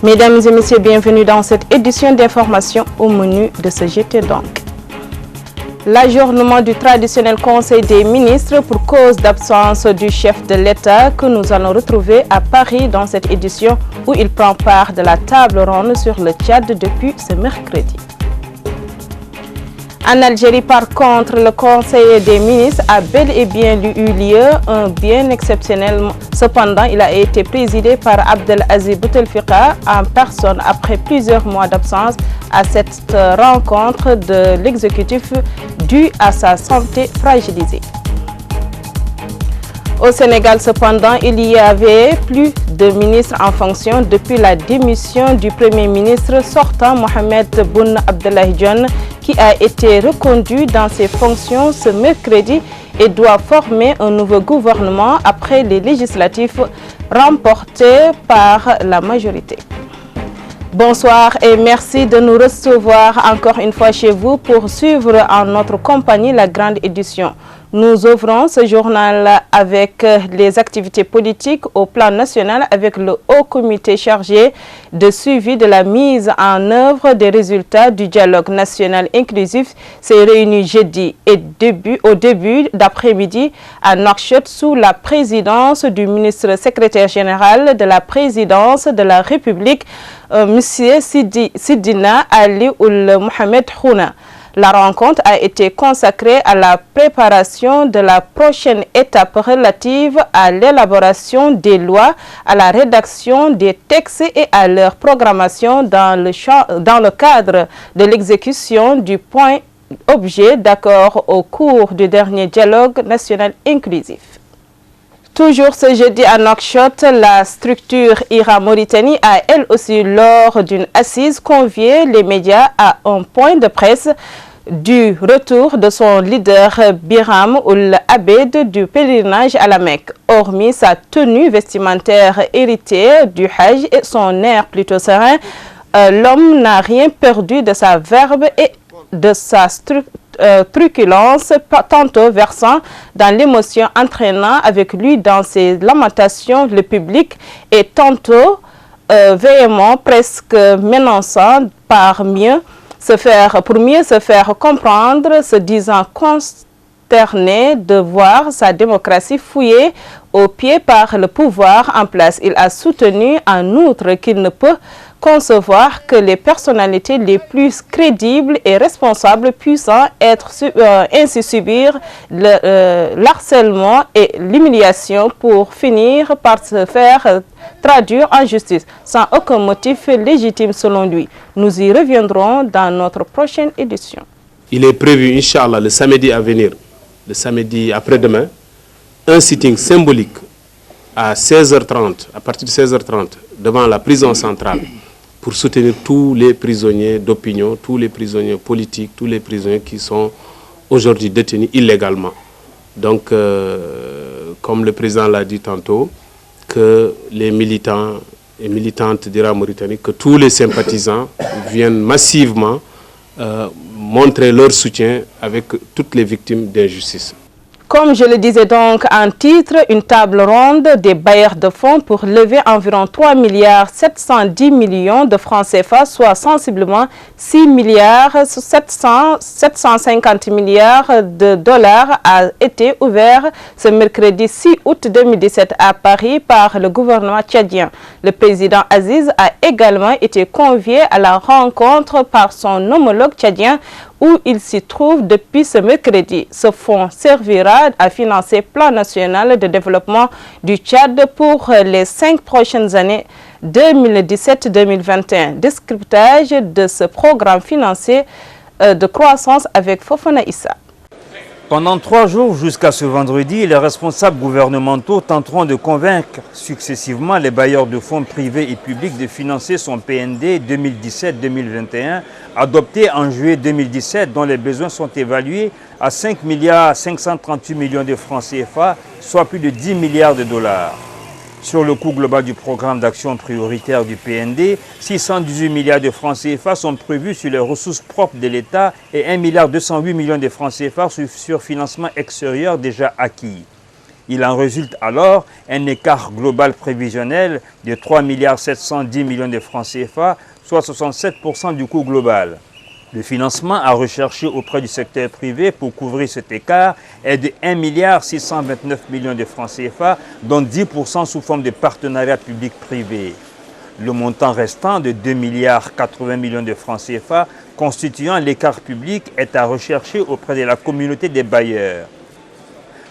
Mesdames et messieurs, bienvenue dans cette édition d'information au menu de ce JT donc. L'ajournement du traditionnel Conseil des ministres pour cause d'absence du chef de l'État que nous allons retrouver à Paris dans cette édition où il prend part de la table ronde sur le Tchad depuis ce mercredi. En Algérie, par contre, le Conseil des ministres a bel et bien eu lieu, un bien exceptionnel. Cependant, il a été présidé par Abdelaziz Bouteflika en personne après plusieurs mois d'absence à cette rencontre de l'exécutif due à sa santé fragilisée. Au Sénégal, cependant, il y avait plus de ministres en fonction depuis la démission du Premier ministre sortant Mohamed Boun Abdallah Dionne, qui a été reconduit dans ses fonctions ce mercredi et doit former un nouveau gouvernement après les législatifs remportés par la majorité. Bonsoir et merci de nous recevoir encore une fois chez vous pour suivre en notre compagnie la grande édition. Nous ouvrons ce journal avec les activités politiques au plan national avec le Haut Comité chargé de suivi de la mise en œuvre des résultats du dialogue national inclusif s'est réuni jeudi et au début d'après-midi à Nouakchott sous la présidence du ministre secrétaire général de la présidence de la République, M. Sidina Ali Ould Mohamed Khouna. La rencontre a été consacrée à la préparation de la prochaine étape relative à l'élaboration des lois, à la rédaction des textes et à leur programmation dans le cadre de l'exécution du point objet d'accord au cours du dernier dialogue national inclusif. Toujours ce jeudi à Nouakchott, la structure IRA Mauritanie a elle aussi lors d'une assise convié les médias à un point de presse du retour de son leader Biram Ould Abed du pèlerinage à la Mecque. Hormis sa tenue vestimentaire héritée du Hajj et son air plutôt serein, l'homme n'a rien perdu de sa verve et de sa truculence, tantôt versant dans l'émotion, entraînant avec lui dans ses lamentations le public et tantôt véhément, presque menaçant pour mieux se faire comprendre, se disant consterné de voir sa démocratie fouillée aux pieds par le pouvoir en place. Il a soutenu en outre qu'il ne peut concevoir que les personnalités les plus crédibles et responsables puissent ainsi subir l'harcèlement et l'humiliation pour finir par se faire traduire en justice, sans aucun motif légitime selon lui. Nous y reviendrons dans notre prochaine édition. Il est prévu, Inch'Allah, le samedi à venir, le samedi après-demain, un sitting symbolique à 16h30, à partir de 16h30, devant la prison centrale, pour soutenir tous les prisonniers d'opinion, tous les prisonniers politiques, tous les prisonniers qui sont aujourd'hui détenus illégalement. Donc, comme le président l'a dit tantôt, que les militants et militantes d'IRA Mauritanie, que tous les sympathisants viennent massivement montrer leur soutien avec toutes les victimes d'injustice. Comme je le disais donc en titre, une table ronde des bailleurs de fonds pour lever environ 3 milliards 710 millions de francs CFA, soit sensiblement 6 milliards 750 milliards de dollars a été ouvert ce mercredi 6 août 2017 à Paris par le gouvernement tchadien. Le président Aziz a également été convié à la rencontre par son homologue tchadien où il s'y trouve depuis ce mercredi. Ce fonds servira à financer le plan national de développement du Tchad pour les 5 prochaines années 2017-2021. Descriptage de ce programme financier de croissance avec Fofana Issa. Pendant 3 jours jusqu'à ce vendredi, les responsables gouvernementaux tenteront de convaincre successivement les bailleurs de fonds privés et publics de financer son PND 2017-2021 adopté en juillet 2017 dont les besoins sont évalués à 5 milliards 538 millions de francs CFA, soit plus de 10 milliards de dollars. Sur le coût global du programme d'action prioritaire du PND, 618 milliards de francs CFA sont prévus sur les ressources propres de l'État et 1 milliard 208 millions de francs CFA sur financement extérieur déjà acquis. Il en résulte alors un écart global prévisionnel de 3 710 millions de francs CFA, soit 67% du coût global. Le financement à rechercher auprès du secteur privé pour couvrir cet écart est de 1 629 millions de francs CFA, dont 10% sous forme de partenariat public-privé. Le montant restant de 2 80 millions de francs CFA constituant l'écart public est à rechercher auprès de la communauté des bailleurs.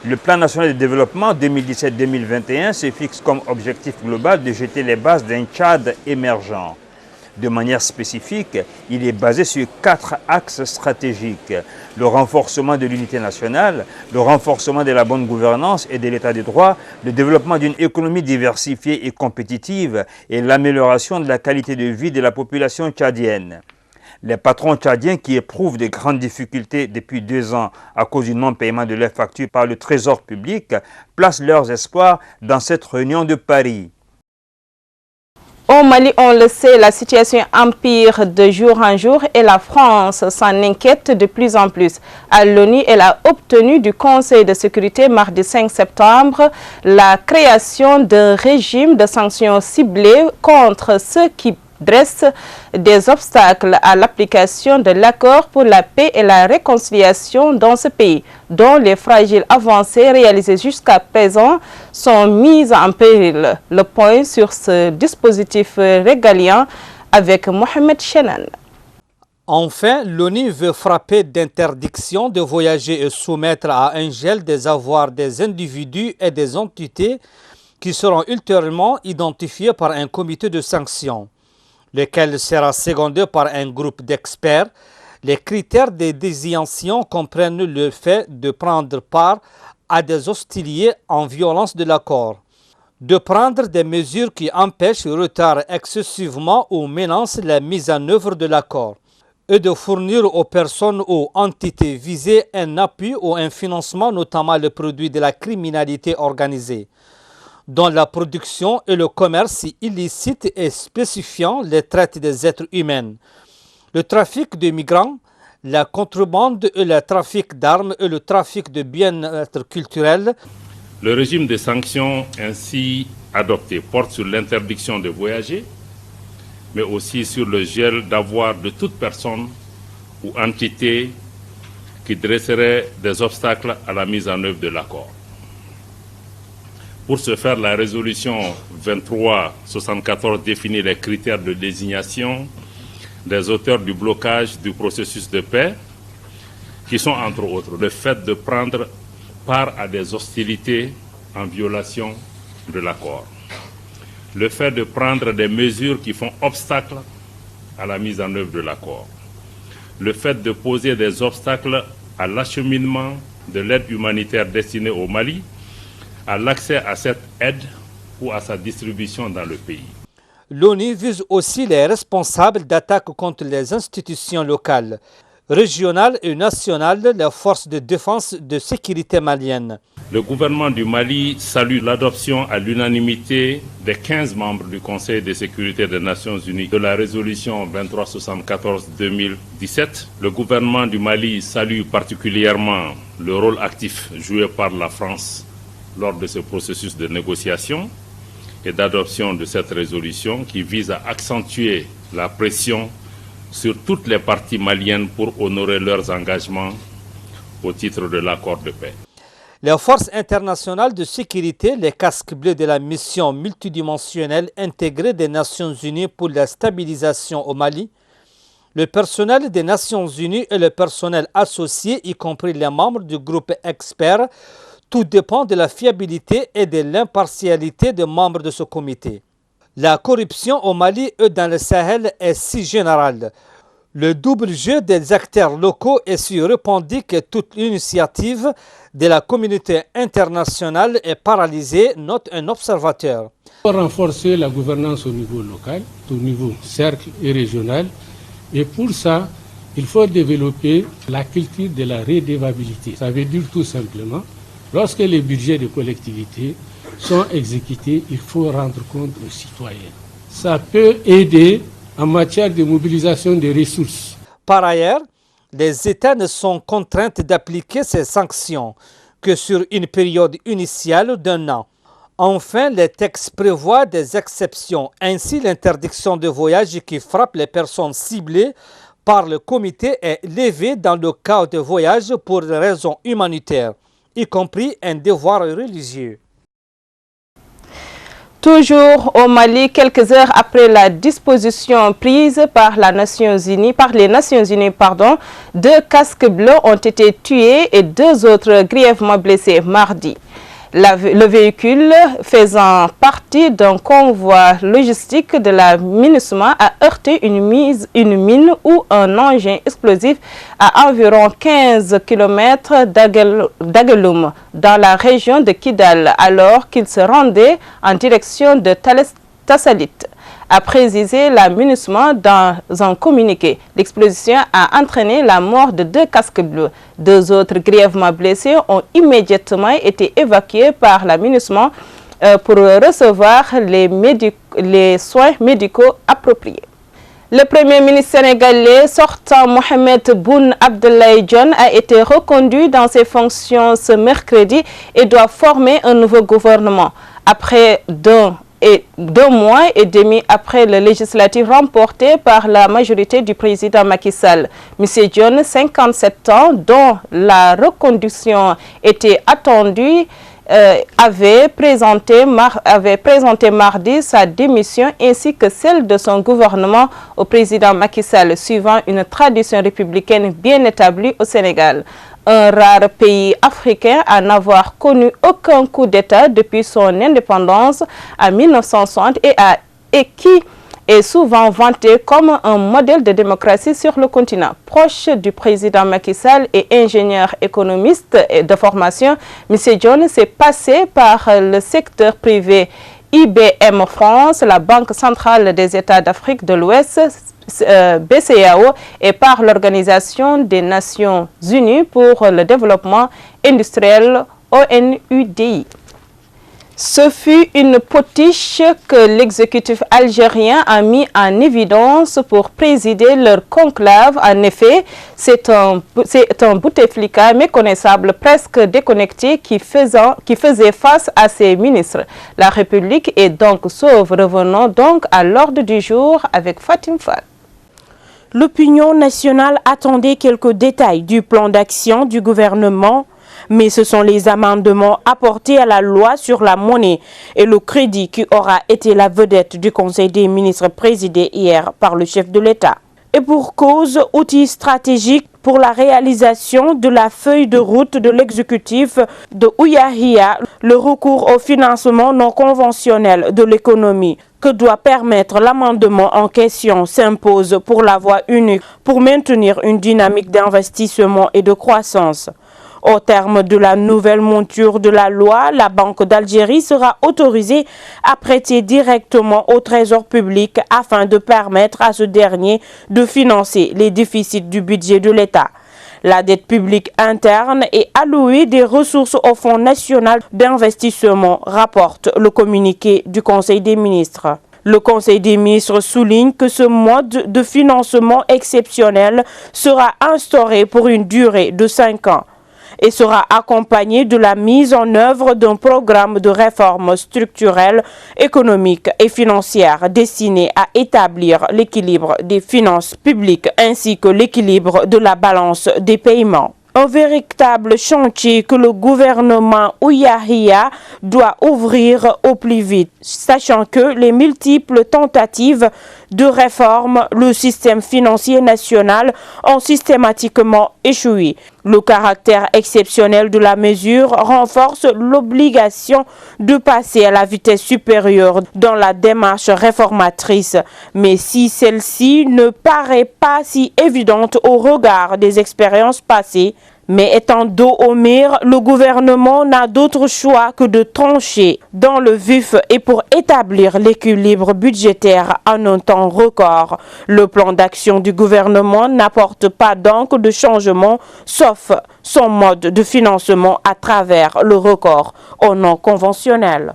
Le plan national de développement 2017-2021 se fixe comme objectif global de jeter les bases d'un Tchad émergent. De manière spécifique, il est basé sur 4 axes stratégiques. Le renforcement de l'unité nationale, le renforcement de la bonne gouvernance et de l'état de droit, le développement d'une économie diversifiée et compétitive et l'amélioration de la qualité de vie de la population tchadienne. Les patrons tchadiens qui éprouvent de grandes difficultés depuis 2 ans à cause du non-paiement de leurs factures par le Trésor public placent leurs espoirs dans cette réunion de Paris. Au Mali, on le sait, la situation empire de jour en jour et la France s'en inquiète de plus en plus. À l'ONU, elle a obtenu du Conseil de sécurité mardi 5 septembre la création d'un régime de sanctions ciblées contre ceux qui dressent des obstacles à l'application de l'accord pour la paix et la réconciliation dans ce pays, dont les fragiles avancées réalisées jusqu'à présent sont mises en péril. Le point sur ce dispositif régalien avec Mohamed Chenan. Enfin, l'ONU veut frapper d'interdiction de voyager et soumettre à un gel des avoirs des individus et des entités qui seront ultérieurement identifiés par un comité de sanctions, lequel sera secondé par un groupe d'experts. Les critères de désignation comprennent le fait de prendre part à des hostiliers en violence de l'accord, de prendre des mesures qui empêchent, retardent excessivement ou menacent la mise en œuvre de l'accord, et de fournir aux personnes ou entités visées un appui ou un financement, notamment le produit de la criminalité organisée, dont la production et le commerce illicite et spécifiant les traites des êtres humains, le trafic de migrants, la contrebande et le trafic d'armes et le trafic de bien-être culturel. Le régime de sanctions ainsi adopté porte sur l'interdiction de voyager, mais aussi sur le gel d'avoirs de toute personne ou entité qui dresserait des obstacles à la mise en œuvre de l'accord. Pour ce faire, la résolution 2374 définit les critères de désignation des auteurs du blocage du processus de paix, qui sont entre autres le fait de prendre part à des hostilités en violation de l'accord, le fait de prendre des mesures qui font obstacle à la mise en œuvre de l'accord, le fait de poser des obstacles à l'acheminement de l'aide humanitaire destinée au Mali, à l'accès à cette aide ou à sa distribution dans le pays. L'ONU vise aussi les responsables d'attaques contre les institutions locales, régionales et nationales, les forces de défense de sécurité maliennes. Le gouvernement du Mali salue l'adoption à l'unanimité des 15 membres du Conseil de sécurité des Nations Unies de la résolution 2374-2017. Le gouvernement du Mali salue particulièrement le rôle actif joué par la France lors de ce processus de négociation et d'adoption de cette résolution qui vise à accentuer la pression sur toutes les parties maliennes pour honorer leurs engagements au titre de l'accord de paix. Les forces internationales de sécurité, les casques bleus de la mission multidimensionnelle intégrée des Nations Unies pour la stabilisation au Mali, le personnel des Nations Unies et le personnel associé, y compris les membres du groupe expert, tout dépend de la fiabilité et de l'impartialité des membres de ce comité. La corruption au Mali et dans le Sahel est si générale. Le double jeu des acteurs locaux est si répandu que toute initiative de la communauté internationale est paralysée, note un observateur. Pour renforcer la gouvernance au niveau local, au niveau cercle et régional, et pour ça, il faut développer la culture de la redevabilité. Ça veut dire tout simplement, lorsque les budgets de collectivités sont exécutés, il faut rendre compte aux citoyens. Ça peut aider en matière de mobilisation des ressources. Par ailleurs, les États ne sont contraints d'appliquer ces sanctions que sur une période initiale d'1 an. Enfin, les textes prévoient des exceptions. Ainsi, l'interdiction de voyage qui frappe les personnes ciblées par le comité est levée dans le cas de voyage pour des raisons humanitaires, y compris un devoir religieux. Toujours au Mali, quelques heures après la disposition prise par les Nations Unies, 2 casques bleus ont été tués et 2 autres grièvement blessés mardi. Le véhicule faisant partie d'un convoi logistique de la MINUSMA a heurté une mine ou un engin explosif à environ 15 km d'Ageloum, dans la région de Kidal, alors qu'il se rendait en direction de Tassalit, a précisé la MINUSMA dans un communiqué. L'explosion a entraîné la mort de 2 casques bleus. 2 autres grièvement blessés ont immédiatement été évacués par la MINUSMA pour recevoir les soins médicaux appropriés. Le Premier ministre sénégalais sortant Mohamed Boun Abdallah Dionne a été reconduit dans ses fonctions ce mercredi et doit former un nouveau gouvernement. Après 2 mois et demi après le législatif remporté par la majorité du président Macky Sall. M. Dionne, 57 ans, dont la reconduction était attendue, avait présenté mardi sa démission ainsi que celle de son gouvernement au président Macky Sall, suivant une tradition républicaine bien établie au Sénégal. Un rare pays africain à n'avoir connu aucun coup d'État depuis son indépendance en 1960 et qui est souvent vanté comme un modèle de démocratie sur le continent. Proche du président Macky Sall et ingénieur économiste de formation, M. Dionne s'est passé par le secteur privé IBM France, la Banque centrale des États d'Afrique de l'Ouest, BCEAO, et par l'Organisation des Nations Unies pour le développement industriel, ONUDI. Ce fut une potiche que l'exécutif algérien a mis en évidence pour présider leur conclave. En effet, c'est un Bouteflika méconnaissable, presque déconnecté, qui faisait face à ses ministres. La République est donc sauve. Revenons donc à l'ordre du jour avec Fatim Fall. L'opinion nationale attendait quelques détails du plan d'action du gouvernement, mais ce sont les amendements apportés à la loi sur la monnaie et le crédit qui aura été la vedette du Conseil des ministres présidé hier par le chef de l'État. Et pour cause, outil stratégique pour la réalisation de la feuille de route de l'exécutif de Ouyahia, le recours au financement non conventionnel de l'économie que doit permettre l'amendement en question s'impose pour la voie unique pour maintenir une dynamique d'investissement et de croissance. Au terme de la nouvelle monture de la loi, la Banque d'Algérie sera autorisée à prêter directement au Trésor public afin de permettre à ce dernier de financer les déficits du budget de l'État. La dette publique interne est allouée des ressources au Fonds national d'investissement, rapporte le communiqué du Conseil des ministres. Le Conseil des ministres souligne que ce mode de financement exceptionnel sera instauré pour une durée de 5 ans. Et sera accompagné de la mise en œuvre d'un programme de réforme structurelle, économique et financière destiné à établir l'équilibre des finances publiques ainsi que l'équilibre de la balance des paiements. Un véritable chantier que le gouvernement Ouyahia doit ouvrir au plus vite, sachant que les multiples tentatives de réforme le système financier national ont systématiquement échoué. Le caractère exceptionnel de la mesure renforce l'obligation de passer à la vitesse supérieure dans la démarche réformatrice, mais si celle-ci ne paraît pas si évidente au regard des expériences passées, mais étant dos au mur, le gouvernement n'a d'autre choix que de trancher dans le vif et pour établir l'équilibre budgétaire en un temps record. Le plan d'action du gouvernement n'apporte pas donc de changement, sauf son mode de financement à travers le recours au non conventionnel.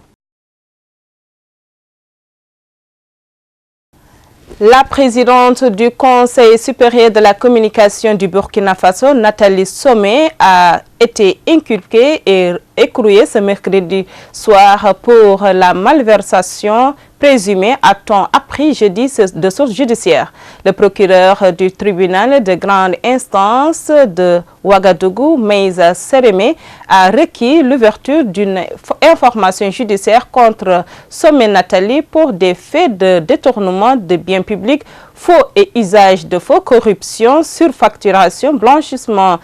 La présidente du Conseil supérieur de la communication du Burkina Faso, Nathalie Somé, a été inculqué et écroué ce mercredi soir pour la malversation présumée, a-t-on appris jeudi de sources judiciaires. Le procureur du tribunal de grande instance de Ouagadougou, Meïza Sereme, a requis l'ouverture d'une information judiciaire contre Somé Nathalie pour des faits de détournement de biens publics, faux et usage de faux, corruption, surfacturation, blanchiment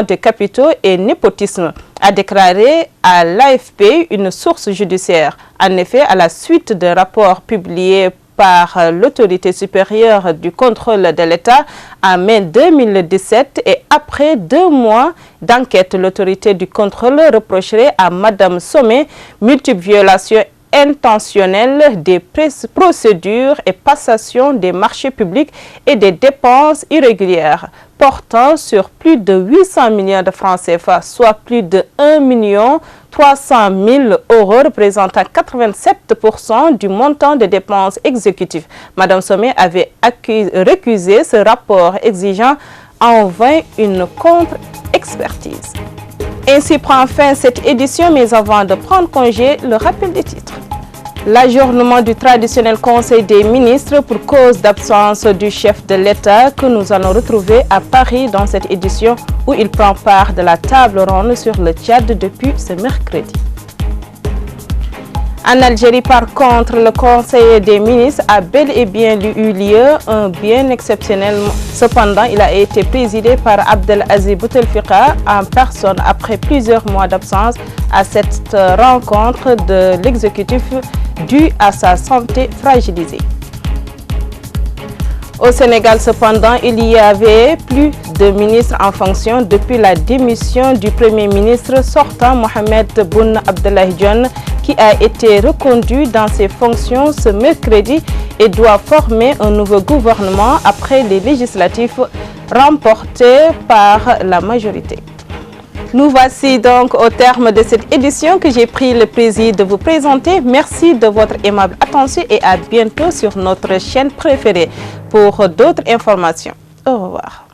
de capitaux et népotisme, a déclaré à l'AFP une source judiciaire. En effet, à la suite de rapports publiés par l'autorité supérieure du contrôle de l'État en mai 2017 et après 2 mois d'enquête, l'autorité du contrôle reprocherait à Madame Somé multiples violations intentionnelle des procédures et passation des marchés publics et des dépenses irrégulières portant sur plus de 800 millions de francs CFA, soit plus de 1 300 000 euros, représentant 87% du montant des dépenses exécutives. Madame Somé avait récusé ce rapport exigeant en vain une contre-expertise. Ainsi prend fin cette édition, mais avant de prendre congé, le rappel des titres. L'ajournement du traditionnel Conseil des ministres pour cause d'absence du chef de l'État que nous allons retrouver à Paris dans cette édition où il prend part de la table ronde sur le Tchad depuis ce mercredi. En Algérie, par contre, le Conseil des ministres a bel et bien eu lieu, un bien exceptionnel. Cependant, il a été présidé par Abdelaziz Bouteflika en personne après plusieurs mois d'absence à cette rencontre de l'exécutif due à sa santé fragilisée. Au Sénégal, cependant, il y avait plus de ministres en fonction depuis la démission du Premier ministre sortant Mohamed Boun Abdallah Dionne, qui a été reconduit dans ses fonctions ce mercredi et doit former un nouveau gouvernement après les législatives remportées par la majorité. Nous voici donc au terme de cette édition que j'ai pris le plaisir de vous présenter. Merci de votre aimable attention et à bientôt sur notre chaîne préférée pour d'autres informations. Au revoir.